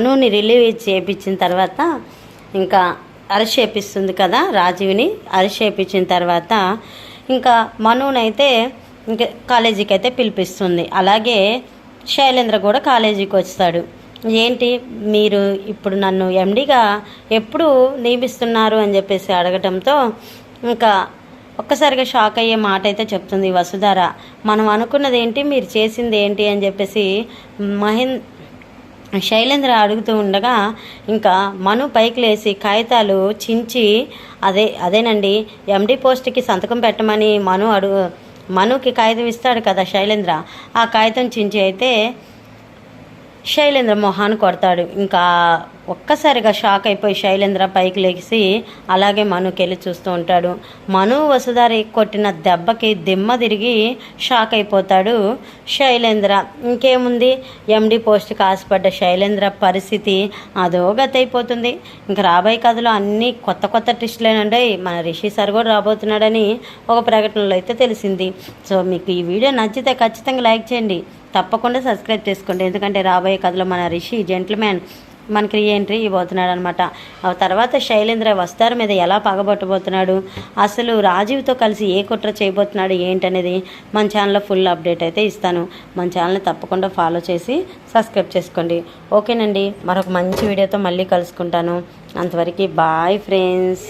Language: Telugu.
మనుని రిలీవ్ చేయించిన తర్వాత ఇంకా అరెస్ట్ చేపిస్తుంది కదా, రాజీవ్ని అరెస్ట్ చేయించిన తర్వాత ఇంకా మనునైతే ఇంకా కాలేజీకి అయితే పిలిపిస్తుంది. అలాగే శైలేంద్ర కూడా కాలేజీకి వస్తాడు. ఏంటి మీరు ఇప్పుడు నన్ను ఎండీగా ఎప్పుడు నియమిస్తున్నారు అని చెప్పేసి అడగటంతో ఇంకా ఒక్కసారిగా షాక్ అయ్యే మాట అయితే చెప్తుంది వసుధార. మనం అనుకున్నది ఏంటి, మీరు చేసింది ఏంటి అని చెప్పేసి శైలేంద్ర అడుగుతూ ఉండగా ఇంకా మను పైకి లేచి కాగితాలు చించి అదేనండి ఎండి పోస్ట్కి సంతకం పెట్టమని మనుకి కాగితం ఇస్తాడు కదా శైలేంద్ర, ఆ కాగితం చించి అయితే శైలేంద్ర మొహాన్ని కొడతాడు. ఇంకా ఒక్కసారిగా షాక్ అయిపోయి శైలేంద్ర పైకి లేచి అలాగే మనుకెళ్ళి చూస్తూ ఉంటాడు. మను వసుధారి కొట్టిన దెబ్బకి దిమ్మ తిరిగి షాక్ అయిపోతాడు శైలేంద్ర. ఇంకేముంది, ఎండి పోస్ట్కి ఆశపడ్డ శైలేంద్ర పరిస్థితి అదోగతైపోతుంది. ఇంకా రాబోయే కథలో అన్నీ కొత్త కొత్త ట్విస్టులేనండి. మన రిషి సార్ కూడా రాబోతున్నాడని ఒక ప్రకటనలో అయితే తెలిసింది. సో మీకు ఈ వీడియో నచ్చితే ఖచ్చితంగా లైక్ చేయండి, తప్పకుండా సబ్స్క్రైబ్ చేసుకోండి. ఎందుకంటే రాబోయే కథలో మన రిషి జెంటిల్మ్యాన్ మనకి ఎంట్రీ ఇవ్వబోతున్నాడు అనమాట. ఆ తర్వాత శైలేంద్ర వస్తారు మీద ఎలా పగబట్టబోతున్నాడు, అసలు రాజీవ్తో కలిసి ఏ కుట్ర చేయబోతున్నాడు ఏంటనేది మన ఛానల్లో ఫుల్ అప్డేట్ అయితే ఇస్తాను. మన ఛానల్ని తప్పకుండా ఫాలో చేసి సబ్స్క్రైబ్ చేసుకోండి. ఓకేనండి, మరొక మంచి వీడియోతో మళ్ళీ కలుసుకుంటాను. అంతవరకు బాయ్ ఫ్రెండ్స్.